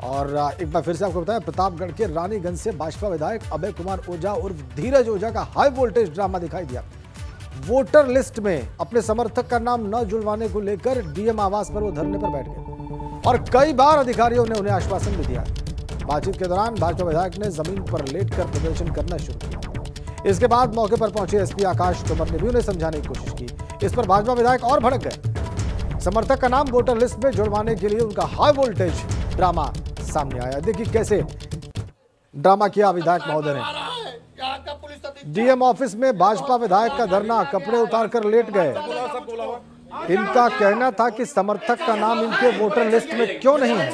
और एक बार फिर से आपको बताया, प्रतापगढ़ के रानीगंज से भाजपा विधायक अभय कुमार ओझा उर्फ धीरज ओझा का हाई वोल्टेज ड्रामा दिखाई दिया। वोटर लिस्ट में अपने समर्थक का नाम न जुड़वाने को लेकर डीएम आवास पर वो धरने पर बैठ गए और कई बार अधिकारियों ने उन्हें आश्वासन भी दिया। बातचीत के दौरान भाजपा विधायक ने जमीन पर लेटकर प्रदर्शन करना शुरू किया। इसके बाद मौके पर पहुंचे एसपी आकाश तोमर ने भी उन्हें समझाने की कोशिश की। इस पर भाजपा विधायक और भड़क गए। समर्थक का नाम वोटर लिस्ट में जुड़वाने के लिए उनका हाई वोल्टेज ड्रामा सामने आया। देखिए कैसे ड्रामा किया विधायक महोदय ने। डीएम ऑफिस में भाजपा विधायक का धरना, कपड़े उतारकर लेट गए। इनका कहना था कि समर्थक का नाम इनके वोटर लिस्ट में क्यों नहीं है।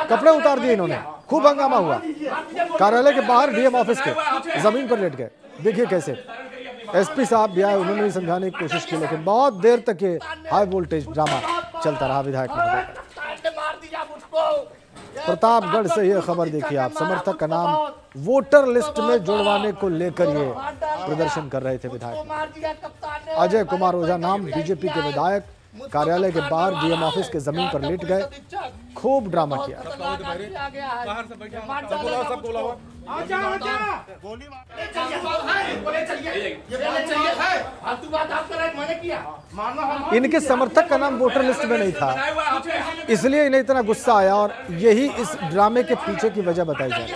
कपड़े उतार दिए इन्होंने, खूब हंगामा हुआ। कार्यालय के बाहर डीएम ऑफिस के जमीन पर लेट गए। देखिए कैसे एसपी साहब भी आए, उन्होंने समझाने की कोशिश की, लेकिन बहुत देर तक ये हाई वोल्टेज ड्रामा चलता रहा विधायक महोदय। प्रतापगढ़ से यह खबर देखिए आप, समर्थक का नाम वोटर लिस्ट में जुड़वाने को लेकर ये प्रदर्शन कर रहे थे विधायक। अजय कुमार ओझा नाम बीजेपी के विधायक कार्यालय के बाहर डीएम ऑफिस के जमीन पर लेट गए, खूब ड्रामा किया। इनके समर्थक का नाम वोटर लिस्ट में नहीं था, इसलिए इन्हें इतना गुस्सा आया और यही इस ड्रामे के पीछे की वजह बताई जाए।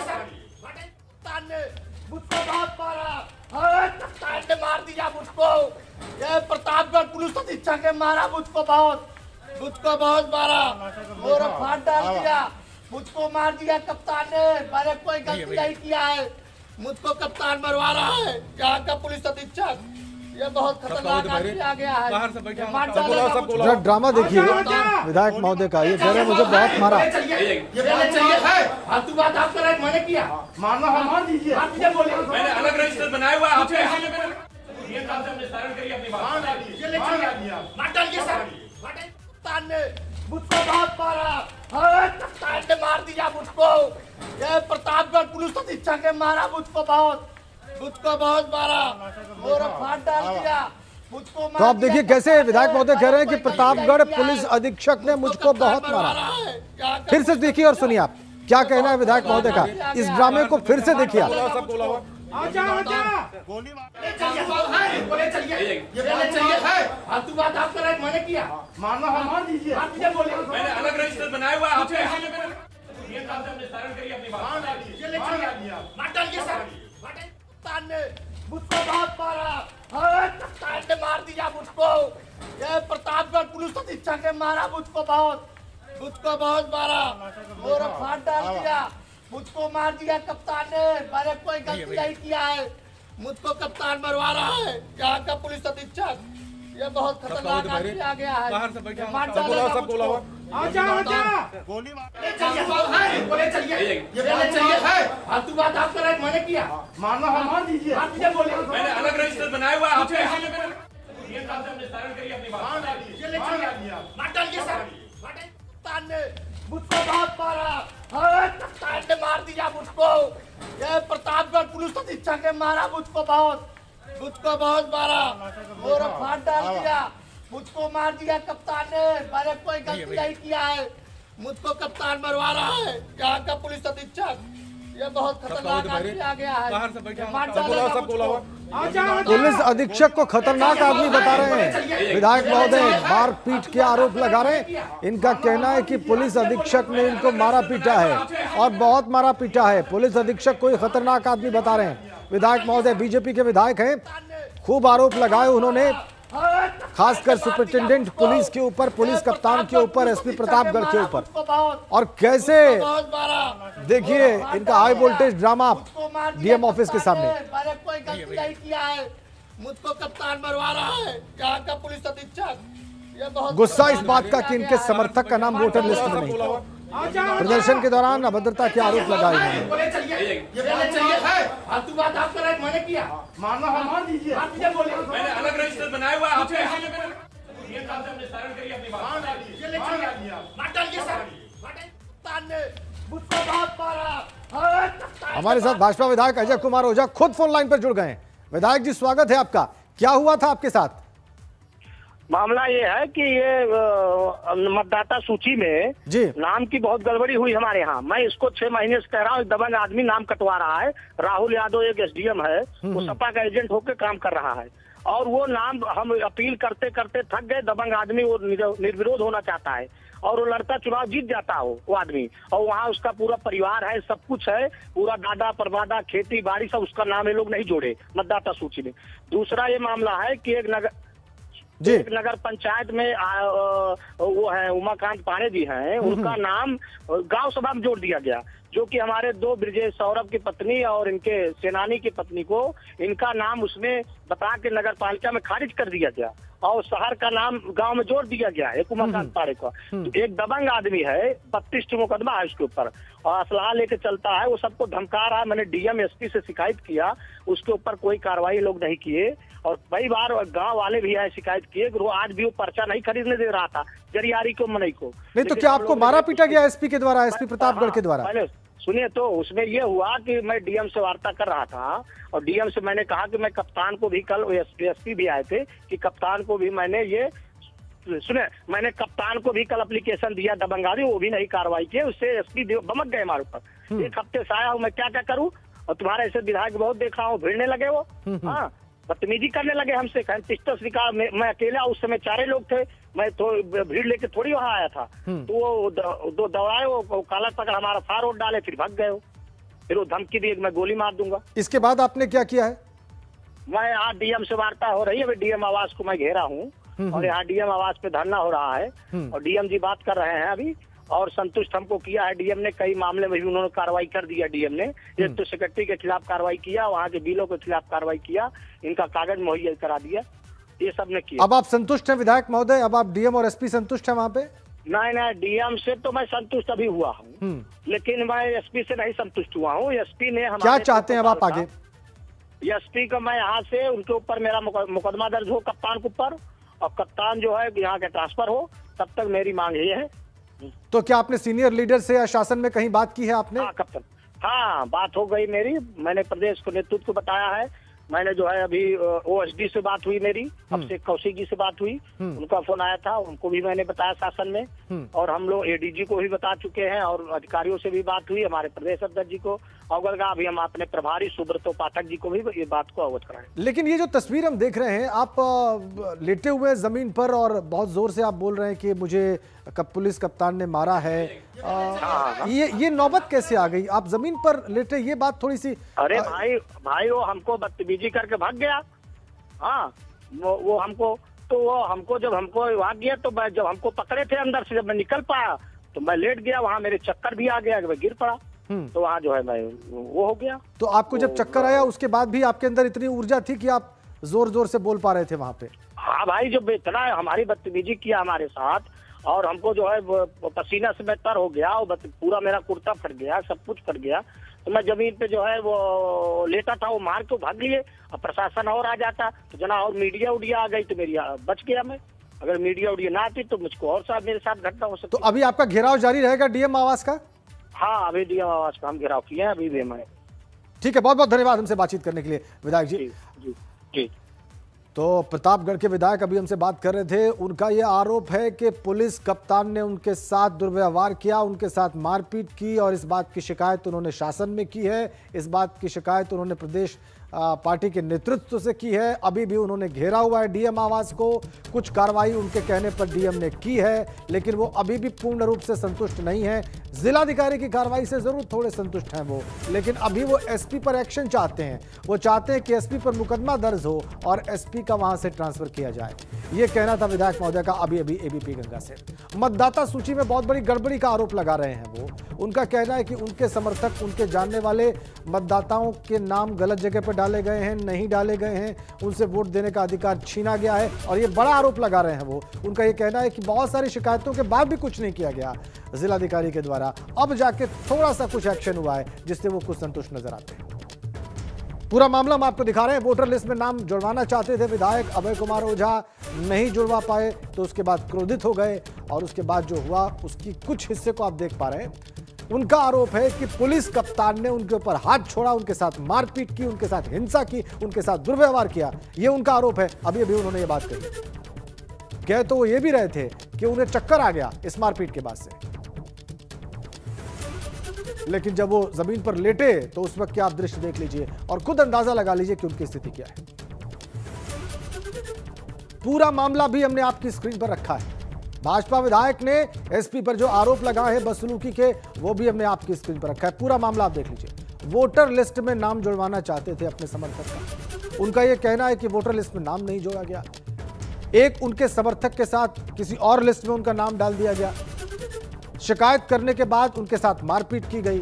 मार दिया मुझको, ये प्रतापगढ़ पुलिस अधीक्षक के मारा मुझको बहुत मारा, मोरा फाड़ डाल दिया, मुझको मार दिया कप्तान ने। मैंने कोई गलती नहीं किया है, मुझको कप्तान मरवा रहा है यहाँ का पुलिस अधीक्षक। ये बहुत खतरनाक आदमी आ गया है। ड्रामा देखिए विधायक महोदय का, ये कह रहे मुझे बहुत मारा। मैंने किया, मार दीजिए, मैंने अलग रजिस्टर बनाया हुआ है। मुझको बहुत मारा, कप्तान ने मार दिया मुझको, ये प्रतापगढ़ पुलिस अधीक्षक के मारा मुझको बहुत मारा, मोरा फाड़ डाल दिया, मुझको। तो आप देखिए कैसे विधायक महोदय कह रहे हैं कि प्रतापगढ़ पुलिस अधीक्षक ने मुझको बहुत मारा। फिर से देखिए और सुनिए आप क्या कहना है विधायक महोदय का। इस ड्रामे को फिर से देखिए आप। मैंने किया, मार दीजिए, मैंने अलग रजिस्टर बनाया हुआ है। मुझको बहुत मारा, कप्तान ने मार दिया मुझको, ये प्रतापगढ़ पुलिस अधीक्षक के मारा मुझको बहुत मारा, मोरा फाड़ डाल दिया, मुझको मार दिया कप्तान ने। मैंने कोई गलती नहीं किया है, मुझको कप्तान मरवा रहा है यहाँ का पुलिस अधीक्षक। ये बहुत खतरनाक आदमी आ गया है। मैंने किया, मार दीजिए, मैंने अलग रजिस्टर बनाया हुआ है। मुझको बहुत मारा, कप्तान ने मार दिया मुझको, ये प्रतापगढ़ पुलिस अधीक्षक के मारा मुझको बहुत मारा, मोरा फाड़ डाल दिया, मुझको मार दिया कप्तान ने। मैंने कोई गलती नहीं किया है, मुझको कप्तान मरवा रहा है यहाँ का पुलिस अधीक्षक। ये बहुत खतरनाक आदमी आ गया है। पुलिस अधीक्षक को खतरनाक आदमी बता रहे हैं विधायक महोदय, मारपीट के आरोप लगा रहे हैं। इनका कहना है कि पुलिस अधीक्षक ने इनको मारा पीटा है और बहुत मारा पीटा है। पुलिस अधीक्षक कोई खतरनाक आदमी बता रहे हैं विधायक महोदय। बीजेपी के विधायक हैं, खूब आरोप लगाए उन्होंने, खासकर सुपरिटेंडेंट पुलिस के ऊपर, पुलिस कप्तान के ऊपर, एसपी प्रतापगढ़ के ऊपर। और कैसे देखिए इनका high voltage drama DM office के सामने। मैंने कोई गलती नहीं किया है, मुझको कप्तान मरवा रहा है यहाँ का पुलिस अधीक्षक। ये बहुत गुस्सा इस बात का कि इनके समर्थक का नाम वोटर लिस्ट में नहीं। प्रदर्शन के दौरान अभद्रता के आरोप लगाए उन्होंने। मैंने किया, मार दीजिए, मैंने अलग रजिस्टर बनाया हुआ है। हमारे साथ भाजपा विधायक अजय कुमार ओझा खुद फोन लाइन पर जुड़ गए हैं। विधायक जी स्वागत है आपका, क्या हुआ था आपके साथ? मामला ये है कि ये मतदाता सूची में जी नाम की बहुत गड़बड़ी हुई हमारे यहाँ। मैं इसको 6 महीने से कह रहा हूँ, एक दबंग आदमी नाम कटवा रहा है। राहुल यादव एक एसडीएम है, वो सपा का एजेंट होकर काम कर रहा है, और वो नाम हम अपील करते करते थक गए। दबंग आदमी वो निर्विरोध होना चाहता है, और वो लड़का चुनाव जीत जाता हो वो आदमी, और वहाँ उसका पूरा परिवार है, सब कुछ है, पूरा दादा परदादा खेती बाड़ी सब उसका नाम ये लोग नहीं जोड़े मतदाता सूची में। दूसरा ये मामला है कि एक नगर पंचायत में वो है उमाकांत पांडे जी हैं, उनका नाम गांव सभा में जोड़ दिया गया, जो कि हमारे 2 ब्रिजेश सौरभ की पत्नी और इनके सेनानी की पत्नी को इनका नाम उसमें बता के नगर पालिका में खारिज कर दिया गया, और शहर का नाम गांव में जोड़ दिया गया है उमाकांत पांडे को। तो एक दबंग आदमी है, 32 मुकदमा है उसके ऊपर, और असलाह लेके चलता है, वो सबको धमका रहा है। मैंने डीएम एसपी से शिकायत किया, उसके ऊपर कोई कार्रवाई लोग नहीं किए, और कई बार गांव वाले भी आए शिकायत किए, वो आज भी वो पर्चा नहीं खरीदने दे रहा था जरियारी को मनई को। नहीं तो क्या आपको मारा पीटा गया एसपी के द्वारा, एसपी प्रतापगढ़ के द्वारा? सुनिए तो उसमें ये हुआ कि मैं डीएम से वार्ता कर रहा था, और डीएम से मैंने कहा कि मैं कप्तान को भी, कल एसपी भी आए थे, कि कप्तान को भी मैंने मैंने कप्तान को भी कल एप्लीकेशन दिया दबंगारी, वो भी नहीं कार्रवाई किए, उससे एसपी बमक गए हमारे ऊपर। 1 हफ्ते से आया हूँ मैं, क्या क्या करूँ, और तुम्हारे ऐसे विधायक बहुत देखा हूँ, भिड़ने लगे वो, हाँ बदतमीजी करने लगे हमसे। मैं अकेला, उस समय 4 लोग थे, मैं तो भीड़ लेके थोड़ी वहां आया था, तो वो दो दौड़ाए, वो काला पकड़ हमारा फार वोट डाले, फिर भाग गए, फिर वो धमकी दी मैं गोली मार दूंगा। इसके बाद आपने क्या किया है? मैं यहाँ डीएम से वार्ता हो रही है, डीएम आवास को मैं घेरा हूँ, और यहाँ डीएम आवास पे धरना हो रहा है, और डीएम जी बात कर रहे हैं अभी, और संतुष्ट हमको किया है डीएम ने। कई मामले में भी उन्होंने कार्रवाई कर दिया डीएम ने। एक तो सेक्रेटरी के खिलाफ कार्रवाई किया, वहाँ के बिलों के खिलाफ कार्रवाई किया, इनका कागज मुहैया करा दिया, ये सब ने किया। अब आप संतुष्ट हैं विधायक महोदय? अब आप डीएम और एसपी संतुष्ट हैं वहाँ पे? नहीं, डीएम से तो मैं संतुष्ट अभी हुआ हूँ, लेकिन मैं एसपी से नहीं संतुष्ट हुआ हूँ। एसपी ने क्या चाहते हैं अब आप आगे? एसपी को मैं यहाँ से उनके ऊपर मेरा मुकदमा दर्ज हो कप्तान के ऊपर, और कप्तान जो है यहाँ के ट्रांसफर हो, तब तक मेरी मांग ये है। तो क्या आपने सीनियर लीडर से या शासन में कहीं बात की है आपने? हाँ कप्तान, हाँ बात हो गई मेरी, मैंने प्रदेश को नेतृत्व को बताया है। मैंने जो है अभी ओएसडी से बात हुई मेरी, अब से कौशिक जी से बात हुई, उनका फोन आया था, उनको भी मैंने बताया शासन में, और हम लोग एडीजी को भी बता चुके हैं, और अधिकारियों से भी बात हुई, हमारे प्रदेश अध्यक्ष जी को अवगत, अभी हम अपने प्रभारी सुब्रतो पाठक जी को भी ये बात को अवगत कराएं। लेकिन ये जो तस्वीर हम देख रहे हैं, आप लेटे हुए जमीन पर और बहुत जोर से आप बोल रहे हैं कि मुझे पुलिस कप्तान ने मारा है, ये नौबत कैसे आ गई? आप जमीन पर लेटे, ये बात थोड़ी सी। अरे भाई वो हमको बदतमीजी करके भाग गया, हाँ वो हमको, तो वो हमको जब हमको भाग गया, तो जब हमको पकड़े थे अंदर से, जब मैं निकल पाया तो मैं लेट गया, वहाँ मेरे चक्कर भी आ गया, मैं गिर पड़ा, तो वहाँ जो है मैं वो हो गया। तो आपको जब चक्कर आया उसके बाद भी आपके अंदर इतनी ऊर्जा थी कि आप जोर जोर से बोल पा रहे थे वहाँ पे? हाँ भाई, जब इतना हमारी बदतमीजी किया हमारे साथ, और हमको जो है पसीना से मैं तर हो गया, और पूरा मेरा कुर्ता फट गया, सब कुछ फट गया, तो मैं जमीन पे जो है वो लेटा था, वो मार के भाग लिए। अब प्रशासन और आ जाता तो जना, और मीडिया उडिया आ गई तो मेरी बच गया मैं। अगर मीडिया उडिया ना आती तो मुझको और साहब मेरे साथ घटना हो सकती। तो अभी आपका घेराव जारी रहेगा डीएम आवास का? हाँ, अभी डीएम आवास का हम घेराव किए हैं अभी भी मैं। ठीक है, बहुत बहुत धन्यवाद हमसे बातचीत करने के लिए विधायक जी। जी। तो प्रतापगढ़ के विधायक अभी हमसे बात कर रहे थे, उनका ये आरोप है कि पुलिस कप्तान ने उनके साथ दुर्व्यवहार किया, उनके साथ मारपीट की, और इस बात की शिकायत उन्होंने शासन में की है, इस बात की शिकायत उन्होंने प्रदेश पार्टी के नेतृत्व से की है। अभी भी उन्होंने घेरा हुआ है डीएम आवास को, कुछ कार्रवाई उनके कहने पर डीएम ने की है, लेकिन वो अभी भी पूर्ण रूप से संतुष्ट नहीं है। जिलाधिकारी की कार्रवाई से जरूर थोड़े संतुष्ट हैं वो, लेकिन अभी वो एसपी पर एक्शन चाहते हैं। वो चाहते हैं कि एसपी पर मुकदमा दर्ज हो और एसपी का वहां से ट्रांसफर किया जाए। ये कहना था विधायक महोदय का अभी एबीपी गंगा से। मतदाता सूची में बहुत बड़ी गड़बड़ी का आरोप लगा रहे हैं वो। उनका कहना है कि उनके समर्थक, उनके जानने वाले मतदाताओं के नाम गलत जगह पर डाले गए हैं, नहीं डाले गए हैं, उनसे वोट देने का अधिकार छीना गया है, और ये बड़ा आरोप लगा रहे हैं वो। उनका ये कहना है कि बहुत सारी शिकायतों के बाद भी कुछ नहीं किया गया जिलाधिकारी के द्वारा, अब जाके थोड़ा सा कुछ एक्शन हुआ है जिससे वो कुछ संतुष्ट नजर आते हैं। पूरा मामला हम आपको दिखा रहे हैं। वोटर लिस्ट में नाम जुड़वाना चाहते थे विधायक अभय कुमार ओझा, नहीं जुड़वा पाए तो उसके बाद क्रोधित हो गए, और उसके बाद जो हुआ उसकी कुछ हिस्से को आप देख पा रहे हैं। उनका आरोप है कि पुलिस कप्तान ने उनके ऊपर हाथ छोड़ा, उनके साथ मारपीट की, उनके साथ हिंसा की, उनके साथ दुर्व्यवहार किया। यह उनका आरोप है। अभी उन्होंने ये बात कही। कह तो वो ये भी रहे थे कि उन्हें चक्कर आ गया इस मारपीट के बाद से, लेकिन जब वो जमीन पर लेटे तो उस वक्त के आप दृश्य देख लीजिए और खुद अंदाजा लगा लीजिए कि उनकी स्थिति क्या है। पूरा मामला भी हमने आपकी स्क्रीन पर रखा है। भाजपा विधायक ने एसपी पर जो आरोप लगाए हैं बदसलूकी के, वो भी हमने आपकी स्क्रीन पर रखा है। पूरा मामला आप देख लीजिए। वोटर लिस्ट में नाम जुड़वाना चाहते थे अपने समर्थक का। उनका यह कहना है कि वोटर लिस्ट में नाम नहीं जोड़ा गया। एक उनके समर्थक के साथ किसी और लिस्ट में उनका नाम डाल दिया गया। शिकायत करने के बाद उनके साथ मारपीट की गई।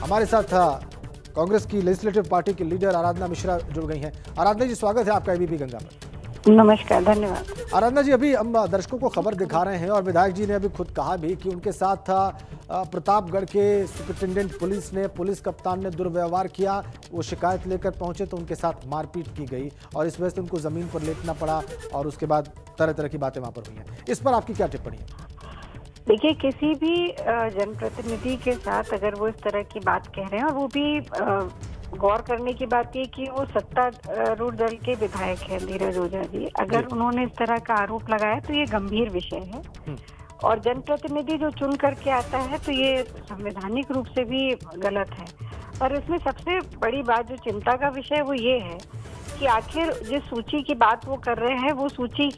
हमारे साथ कांग्रेस की लेजिस्लेटिव पार्टी की लीडर आराधना मिश्रा जुड़ गई हैं। आराधना जी, स्वागत है आपका एबीपी गंगा पर। नमस्कार, धन्यवाद। आराधना जी, अभी हम दर्शकों को खबर दिखा रहे हैं और विधायक जी ने अभी खुद कहा भी कि उनके साथ प्रतापगढ़ के सुपरिटेंडेंट पुलिस ने, पुलिस कप्तान ने दुर्व्यवहार किया। वो शिकायत लेकर पहुंचे तो उनके साथ मारपीट की गई और इस वजह से उनको जमीन पर लेटना पड़ा और उसके बाद तरह तरह की बातें वहां पर हुई हैं। इस पर आपकी क्या टिप्पणी है? देखिए, किसी भी जनप्रतिनिधि के साथ अगर वो इस तरह की बात कह रहे हैं, और वो भी गौर करने की बात ये कि वो सत्तारूढ़ दल के विधायक हैं धीरज ओझा जी, अगर उन्होंने इस तरह का आरोप लगाया तो ये गंभीर विषय है। और जनप्रतिनिधि जो चुन करके आता है तो ये संवैधानिक रूप से भी गलत है। और इसमें सबसे बड़ी बात जो चिंता का विषय वो ये है कि आखिर जिस सूची की बात वो कर रहे हैं वो सूची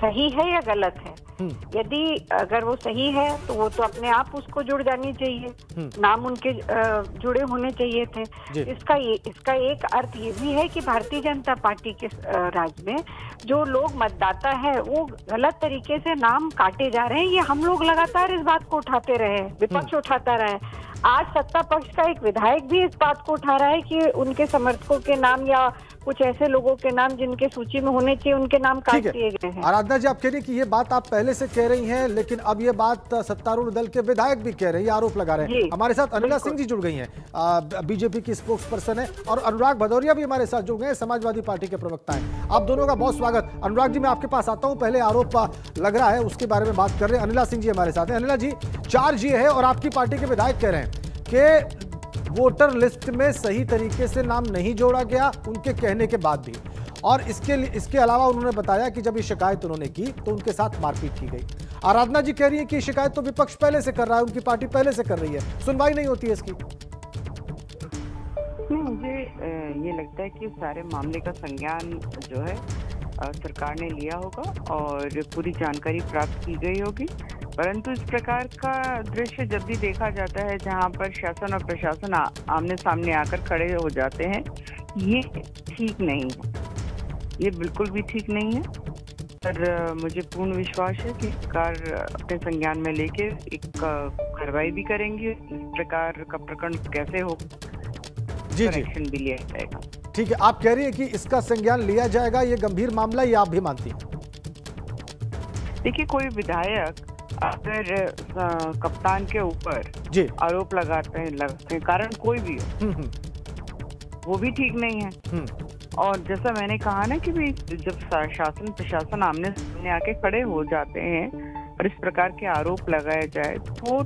सही है या गलत है। यदि अगर वो सही है तो वो तो अपने आप उसको जुड़ जानी चाहिए, नाम उनके जुड़े होने चाहिए थे। इसका एक अर्थ ये भी है कि भारतीय जनता पार्टी के राज्य में जो लोग मतदाता है वो गलत तरीके से नाम काटे जा रहे हैं। ये हम लोग लगातार इस बात को उठाते रहे, विपक्ष उठाता रहा है। आज सत्ता पक्ष का एक विधायक भी इस बात को उठा रहा है कि उनके समर्थकों के नाम या कुछ ऐसे लोगों के नाम जिनके सूची में होने चाहिए उनके नाम काट दिए गए हैं। आराधना जी, आप कह रही हैं कि ये बात आप पहले से कह रही हैं, लेकिन अब ये बात सत्तारूढ़ दल के विधायक भी कह रहे हैं, ये आरोप लगा रहे हैं। हमारे साथ अनिला सिंह जी जुड़ गई हैं, बीजेपी की स्पोक्स पर्सन है, और अनुराग भदौरिया भी हमारे साथ जुड़ गए हैं, समाजवादी पार्टी के प्रवक्ता हैं। आप दोनों का बहुत स्वागत। अनुराग जी, मैं आपके पास आता हूं। पहले आरोप लग रहा है उसके बारे में बात कर रहे हैं। अनिला सिंह जी हमारे साथ हैं। अनिला जी, चार्ज ये है और आपकी पार्टी के विधायक कह रहे हैं कि वोटर लिस्ट में सही तरीके से नाम नहीं जोड़ा गया, उनके कहने के बाद भी। और इसके अलावा उन्होंने बताया कि जब ये शिकायत उन्होंने की तो उनके साथ मारपीट की गई। आराधना जी कह रही है कि शिकायत तो विपक्ष पहले से कर रहा है, उनकी पार्टी पहले से कर रही है, सुनवाई नहीं होती है इसकी। मुझे ये लगता है कि सारे मामले का संज्ञान जो है सरकार ने लिया होगा और पूरी जानकारी प्राप्त की गई होगी। परंतु इस प्रकार का दृश्य जब भी देखा जाता है जहां पर शासन और प्रशासन आमने सामने आकर खड़े हो जाते हैं, ये ठीक नहीं है, ये बिल्कुल भी ठीक नहीं है। और मुझे पूर्ण विश्वास है कि सरकार अपने संज्ञान में लेके एक कार्रवाई भी करेंगी। इस प्रकार का प्रकरण कैसे हो, जी, एक्शन भी लिया जाएगा। ठीक है, आप कह रही है कि इसका संज्ञान लिया जाएगा, ये गंभीर मामला, ये आप भी मानती हैं? देखिए, कोई विधायक अगर कप्तान के ऊपर आरोप लगाते हैं, कारण कोई भी हो, वो भी ठीक नहीं है। और जैसा मैंने कहा ना कि भी जब शासन प्रशासन आमने सामने आके खड़े हो जाते हैं और इस प्रकार के आरोप लगाए जाए तो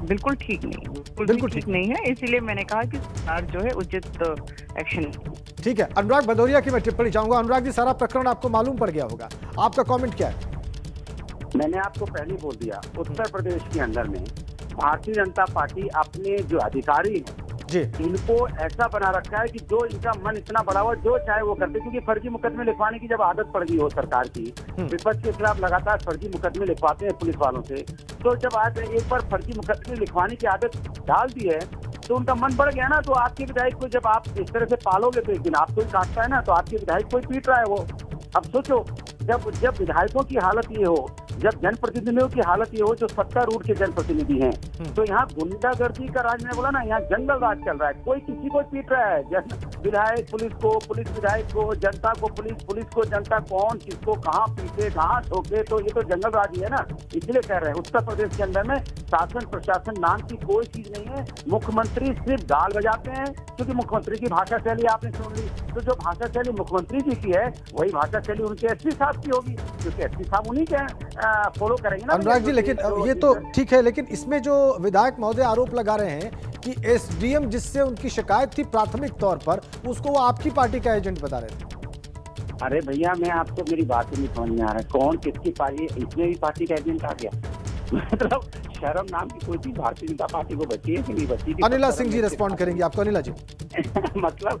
बिल्कुल ठीक नहीं, बिल्कुल ठीक नहीं है। इसीलिए मैंने कहा कि सरकार जो है उचित एक्शन। ठीक है, अनुराग भदौरिया की मैं टिप्पणी चाहूंगा। अनुराग जी, सारा प्रकरण आपको मालूम पड़ गया होगा, आपका कमेंट क्या है? मैंने आपको पहले बोल दिया, उत्तर प्रदेश के अंदर में भारतीय जनता पार्टी अपने जो अधिकारी हैं जी, इनको ऐसा बना रखा है कि जो इनका मन इतना बड़ा हुआ जो चाहे वो करते, क्योंकि फर्जी मुकदमे लिखवाने की जब आदत पड़ गई हो सरकार की, विपक्ष के खिलाफ लगातार फर्जी मुकदमे लिखवाते हैं पुलिस वालों से, तो जब आज एक बार फर्जी मुकदमे लिखवाने की आदत डाल दी है तो उनका मन बढ़ गया ना। तो आपके विधायक को जब आप इस तरह से पालोगे तो एक दिन आपको ही काटता है ना, तो आपके विधायक को ही पीट रहा है वो। अब सोचो, जब विधायकों की हालत ये हो, जब जनप्रतिनिधियों की हालत ये हो जो सत्तारूढ़ के जनप्रतिनिधि हैं, तो यहाँ गुंडागर्दी का राज, मैंने बोला ना, यहाँ जंगल राज चल रहा है। कोई किसी को पीट रहा है, विधायक पुलिस को, पुलिस विधायक को, जनता को पुलिस, पुलिस को जनता, कौन किसको कहाँ पीटे कहाँ ठोके, तो ये तो जंगल राज ही है ना। इसलिए कह रहे हैं उत्तर प्रदेश के अंदर में शासन प्रशासन नाम की कोई चीज नहीं है। मुख्यमंत्री सिर्फ गाल बजाते हैं, क्योंकि मुख्यमंत्री की भाषा शैली आपने सुन ली, तो जो भाषा शैली मुख्यमंत्री जी की है वही भाषा शैली उनके एसपी साहब की होगी, क्योंकि एसपी साहब उन्हीं के फॉलो करेंगे ना। अनुराग जी, लेकिन ये तो ठीक है, लेकिन इसमें जो विधायक महोदय आरोप लगा रहे हैं कि एसडीएम जिससे उनकी शिकायत थी प्राथमिक तौर पर, उसको वो आपकी पार्टी का एजेंट बता रहे थे। अरे भैया मैं आपको मेरी बात ही नहीं समझ में आ रहा है, कौन किसकी पार्टी, इसमें भी पार्टी का एजेंट आ गया। मतलब शर्म नाम की कोई चीज भारतीय जनता पार्टी को बची है कि नहीं बची? अनिला सिंह जी रिस्पॉन्ड करेंगे आपको। अनिला जी मतलब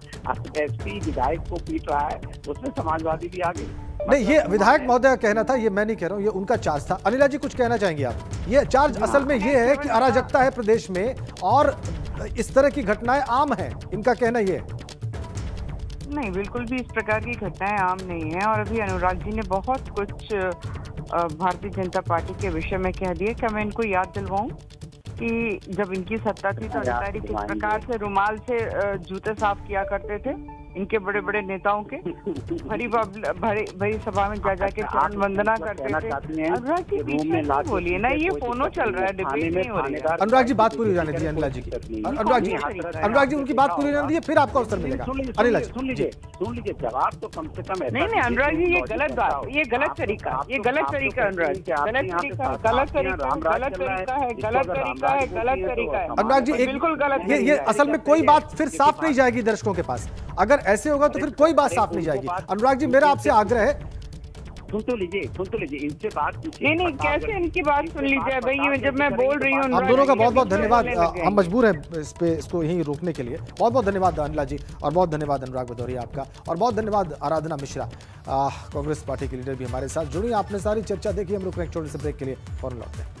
एसपी विधायक को पीट रहा है, उसमें समाजवादी भी आ गए। नहीं, ये विधायक महोदय का कहना था, ये मैं नहीं कह रहा हूँ, ये उनका चार्ज था। अनिला जी कुछ कहना चाहेंगे आप? ये चार्ज असल में ये है कि अराजकता है प्रदेश में और इस तरह की घटनाएं आम हैं, इनका कहना ये है। नहीं, बिल्कुल भी इस प्रकार की घटनाएं आम नहीं है। और अभी अनुराग जी ने बहुत कुछ भारतीय जनता पार्टी के विषय में कह दिया। क्या मैं इनको याद दिलवाऊं कि जब इनकी सत्ता थी तो अधिकारी किस प्रकार से रुमाल से जूते साफ किया करते थे इनके बड़े बड़े नेताओं के, भरी सभा में जा जाके चरण वंदना करते थे। अनुराग जी बीच में बोलिए ना, ये फोनो चल रहा है, डिबेट नहीं हो रही है। अनुराग जी बात पूरी हो जाने दीजिए। अनिला जी की अनुराग जी उनकी बात पूरी हो जाने दीजिए, फिर आपको अवसर मिलेगा। अनिला जी सुन लीजिए जवाब तो कम से कम। नहीं अनुराग जी, ये गलत बात, ये गलत तरीका, ये गलत तरीका अनुराग, गलत तरीका है, गलत तरीका है अनुराग जी। बिल्कुल गलत। ये असल में कोई बात फिर साफ नहीं जाएगी दर्शकों के पास। अगर ऐसे होगा तो फिर कोई बात साफ नहीं जाएगी। अनुराग जी मेरा आपसे आग्रह है, सुन तो लीजिए इनसे बात पूछिए। नहीं कैसे इनकी बात सुन लीजिए भाई, जब मैं बोल रही हूँ। आप दोनों का बहुत बहुत धन्यवाद। हम मजबूर हैं इसको यहीं रोकने के लिए। बहुत बहुत धन्यवाद अनिला जी, और बहुत धन्यवाद अनुराग भदौरिया आपका, और बहुत धन्यवाद आराधना मिश्रा, कांग्रेस पार्टी के लीडर भी हमारे साथ जुड़ी। आपने सारी चर्चा देखी। हम रुक रहे हैं छोटे से ब्रेक के लिए, फौरन लौटते हैं।